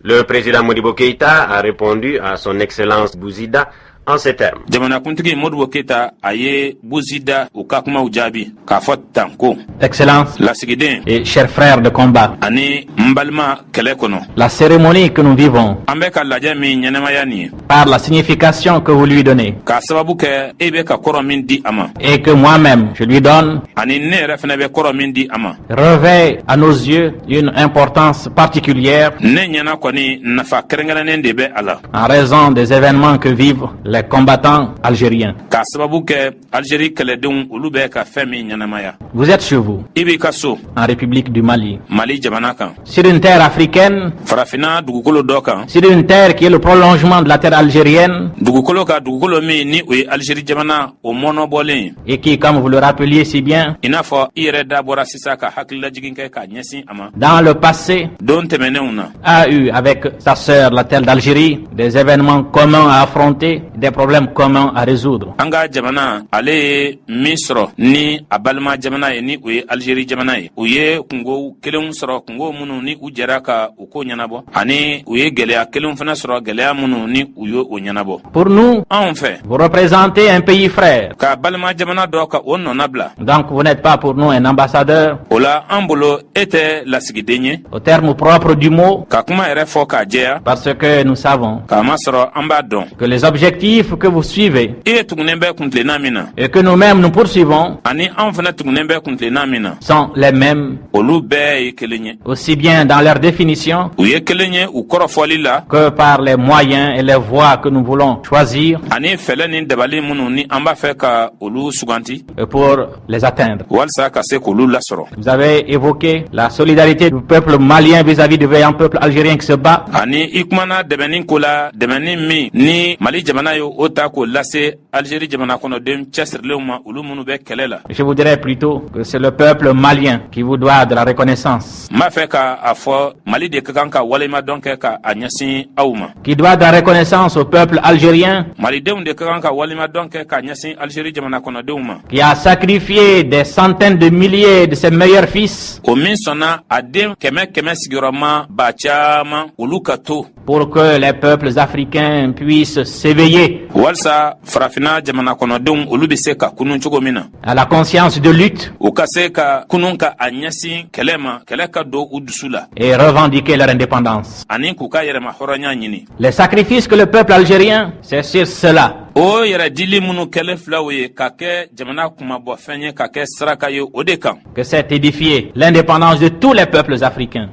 Le président Modibo Keïta a répondu à son excellence Bouzida en ces termes. Excellence et chers frères de combat, la cérémonie que nous vivons, par la signification que vous lui donnez, et que moi-même je lui donne, revêt à nos yeux une importance particulière en raison des événements que vivent les combattants algériens. Vous êtes chez vous, en République du Mali, sur une terre africaine, sur une terre qui est le prolongement de la terre algérienne, et qui, comme vous le rappeliez si bien, dans le passé, a eu avec sa sœur, la terre d'Algérie, des événements communs à affronter, des problèmes communs à résoudre. Pour nous, vous représentez un pays frère. Donc vous n'êtes pas pour nous un ambassadeur au terme propre du mot, parce que nous savons que les objectifs que vous suivez et que nous-mêmes nous poursuivons sont les mêmes, aussi bien dans leur définition que par les moyens et les voies que nous voulons choisir pour les atteindre. Vous avez évoqué la solidarité du peuple malien vis-à-vis du vaillant peuple algérien qui se bat. Je vous dirais plutôt que c'est le peuple malien qui vous doit de la reconnaissance, qui doit de la reconnaissance au peuple algérien, qui a sacrifié des centaines de milliers de ses meilleurs fils pour que les peuples africains puissent s'éveiller à la conscience de lutte et revendiquer leur indépendance. Les sacrifices que le peuple algérien, c'est sur cela que s'est édifiée l'indépendance de tous les peuples africains.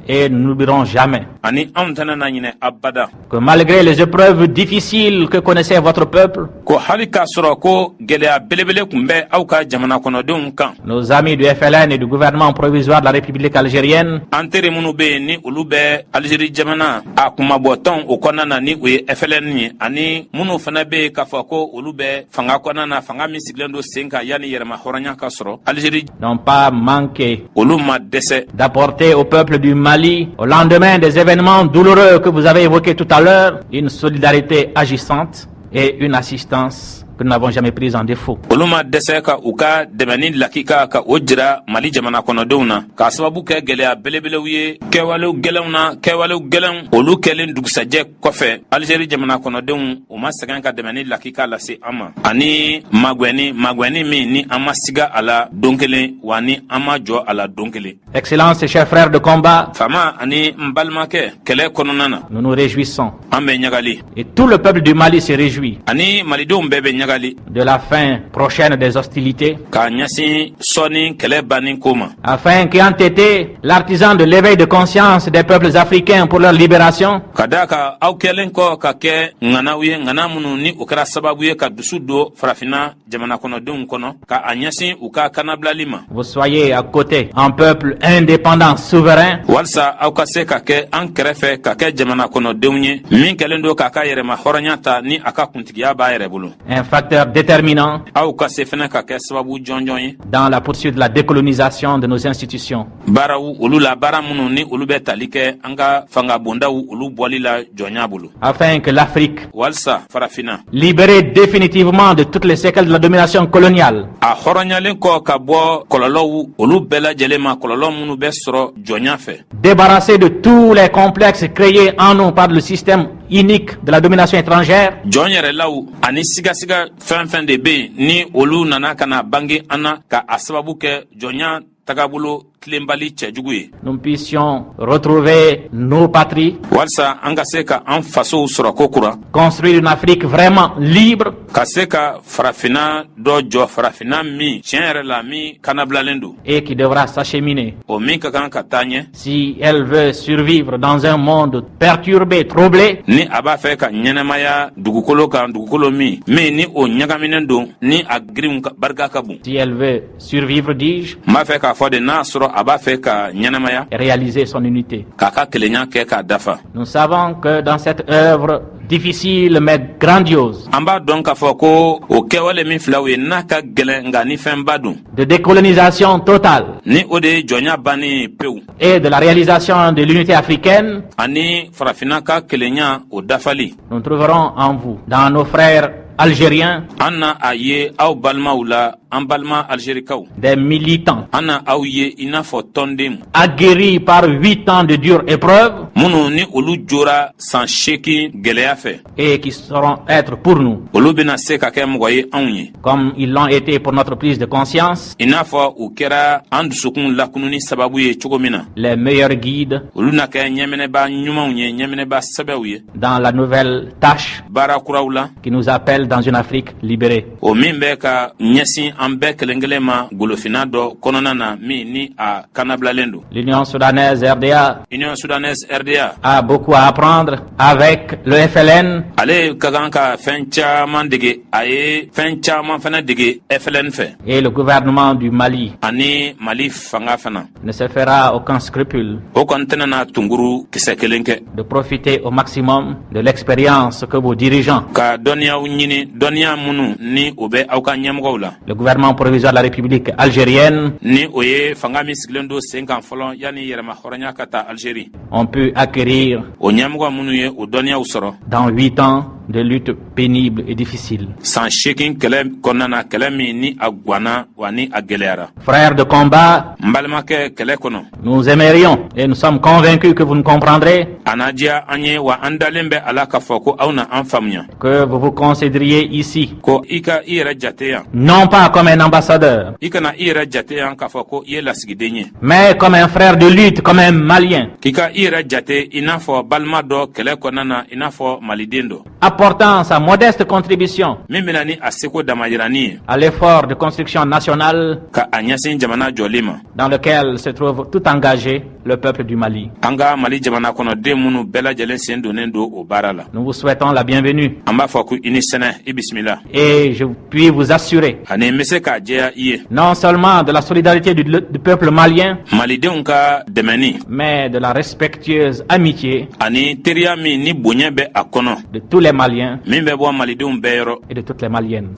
Et nous n'oublierons jamais que malgré les épreuves difficiles que connaissait votre peuple, nos amis du FLN et du gouvernement provisoire de la République algérienne n'ont pas manqué d'apporter au peuple du Mali, au lendemain des événements douloureux que vous avez évoqués tout à l'heure, une solidarité agissante et une assistance que nous n'avons jamais prise en défaut. Excellences et chers frères de combat, nous nous réjouissons, et tout le peuple du Mali se réjouit de la fin prochaine des hostilités, afin qu'ayant été l'artisan de l'éveil de conscience des peuples africains pour leur libération, vous soyez à côté, un peuple indépendant, souverain, un facteur déterminant dans la poursuite de la décolonisation de nos institutions. Afin que l'Afrique, libérée définitivement de toutes les séquelles de la domination coloniale, débarrassée de tous les complexes créés en nous par le système unique de la domination étrangère, nous puissions retrouver nos patries, construire une Afrique vraiment libre, et qui devra s'acheminer, si elle veut survivre dans un monde perturbé, troublé, si elle veut survivre, dis-je, et réaliser son unité. Nous savons que dans cette œuvre difficile mais grandiose de décolonisation totale et de la réalisation de l'unité africaine, nous trouverons en vous, dans nos frères algériens, des militants aguerris par 8 ans de dures épreuves et qui sauront être pour nous, comme ils l'ont été pour notre prise de conscience, les meilleurs guides dans la nouvelle tâche qui nous appelle dans une Afrique libérée. L'Union soudanaise RDA a beaucoup à apprendre avec le FLN et le gouvernement du Mali ne se fera aucun scrupule de profiter au maximum de l'expérience que vos dirigeants, le gouvernement provisoire de la République algérienne, ont pu acquérir dans 8 ans de lutte pénible et difficile. Frères de combat, nous aimerions et nous sommes convaincus que vous nous comprendrez que vous vous considériez ici non pas comme un ambassadeur, mais comme un frère de lutte, comme un Malien, apportant sa modeste contribution à l'effort de construction nationale dans lequel se trouve tout engagé le peuple du Mali. Nous vous souhaitons la bienvenue et je puis vous assurer non seulement de la solidarité du peuple malien, mais de la respectueuse amitié de tous les Maliens et de toutes les Maliennes.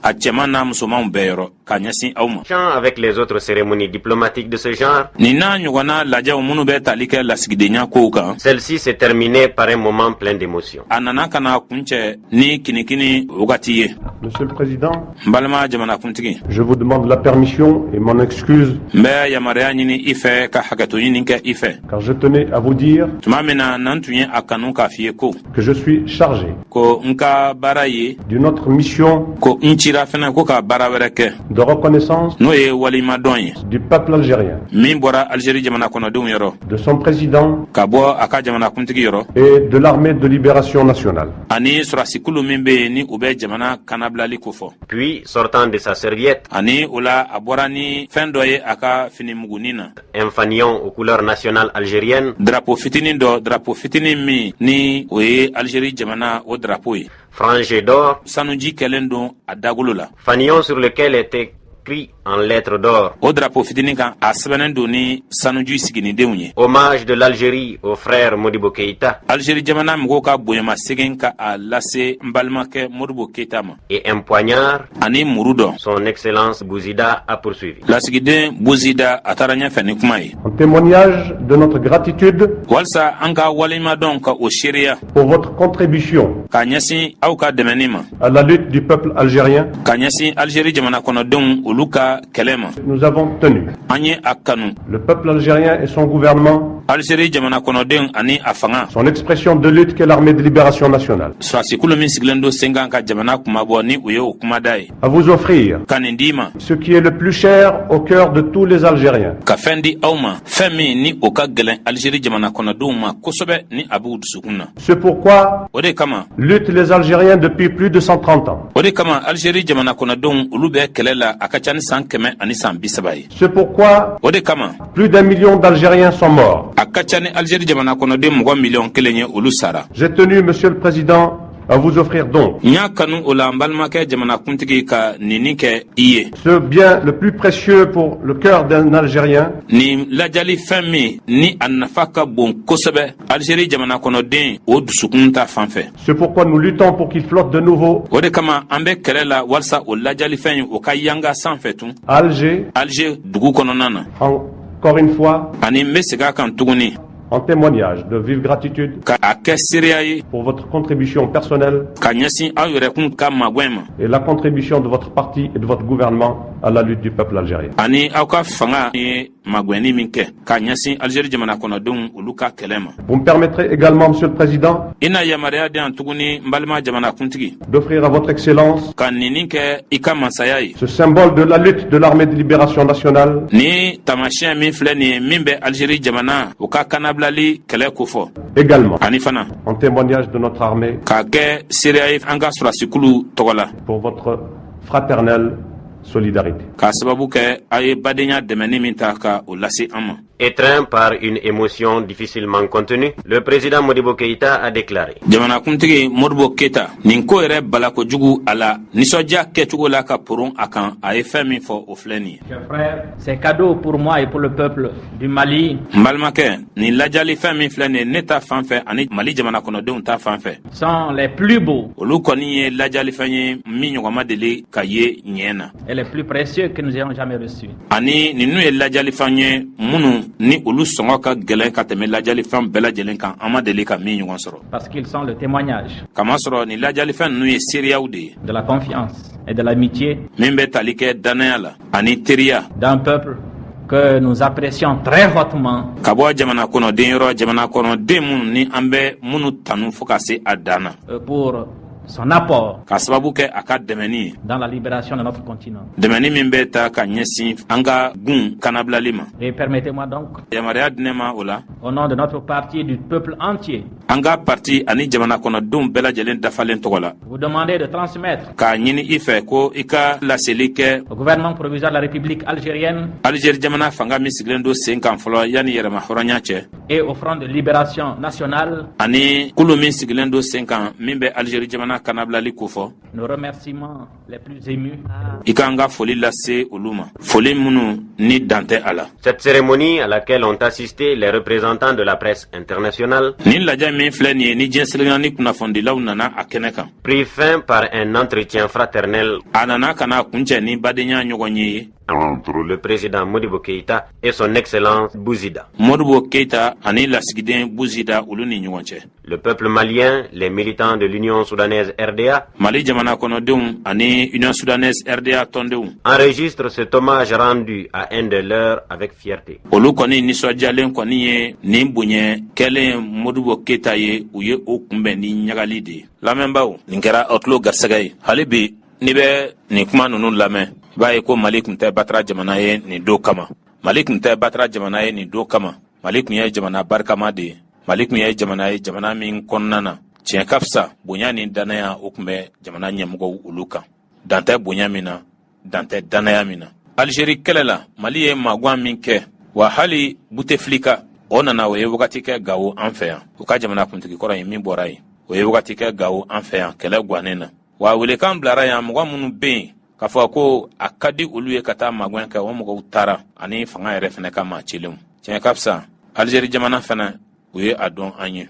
Avec les autres cérémonies diplomatiques de ce genre, celle-ci s'est terminée par un moment plein d'émotions. Monsieur le Président, je vous demande la permission et mon excuse, car je tenais à vous dire que je suis chargé d'une autre mission de reconnaissance du peuple algérien, de son président et de l'armée de libération nationale. Puis, sortant de sa serviette, un fanion aux couleurs nationales algériennes, frangé d'or, fanion sur lequel était inscrit en lettres d'or. Hommage de l'Algérie au frère Modibo Keïta. Et un poignard, son excellence Bouzida a poursuivi. En témoignage de notre gratitude pour votre contribution à la lutte du peuple algérien, nous avons tenu le peuple algérien et son gouvernement, son expression de lutte qu'est l'armée de libération nationale, à vous offrir ce qui est le plus cher au cœur de tous les Algériens. Ce pourquoi luttent les Algériens depuis plus de 130 ans. Ce pourquoi plus d'1 million d'Algériens sont morts. J'ai tenu, Monsieur le Président, à vous offrir donc ce bien le plus précieux pour le cœur d'un Algérien, c'est pourquoi nous luttons pour qu'il flotte de nouveau à Alger, encore une fois, en témoignage de vive gratitude pour votre contribution personnelle et la contribution de votre parti et de votre gouvernement à la lutte du peuple algérien. Vous me permettrez également, Monsieur le Président, d'offrir à votre Excellence ce symbole de la lutte de l'armée de libération nationale, également en témoignage de notre armée pour votre fraternelle solidarité. Étreint par une émotion difficilement contenue, le président Modibo Keïta a déclaré: Chers frères, c'est cadeau pour moi et pour le peuple du Mali. Sont les plus beaux et les plus précieux que nous ayons jamais reçus. Parce qu'ils sont le témoignage de la confiance et de l'amitié d'un peuple que nous apprécions très hautement pour son apport dans la libération de notre continent. Et permettez-moi donc, au nom de notre parti et du peuple entier, vous demander de transmettre au gouvernement provisoire de la République algérienne et au Front de libération nationale nos remerciements les plus émus. Cette cérémonie à laquelle ont assisté les représentants de la presse internationale prit fin par un entretien fraternel entre le président Modibo Keïta et son excellence Bouzida. Le peuple malien, les militants de l'Union soudanaise RDA enregistrent cet hommage rendu à un de leurs avec fierté. Baye ko Malik nte batra jamana ye ni do kama. Malik nte batra jamana ye ni do kama. Malik ye jamana barkama de. Malik ye jamana min konnana. Tien kapsa bonya ni danaya okumbe jamana nyamugo uluka. Dante bonya mina, dante danaya mina. Algérie kelela Mali ye magwan min ke. Wa hali Bouteflika onana we wakati ke gawo anfeya. Uka jamana kuntiki kora min borai. We wakati ke gawo anfeya kele gwanena. Wa wele kan blara ya mugwa munu ben k'a fɔ ko a ka di olu ye ka taa magwɛn kɛ o mɔgɔw taara ani fanga yɛrɛ fɛnɛ ka maa cilenw. Tiɲɛ ka fisa Algérie jamana fɛnɛ u ye a dɔn an ye.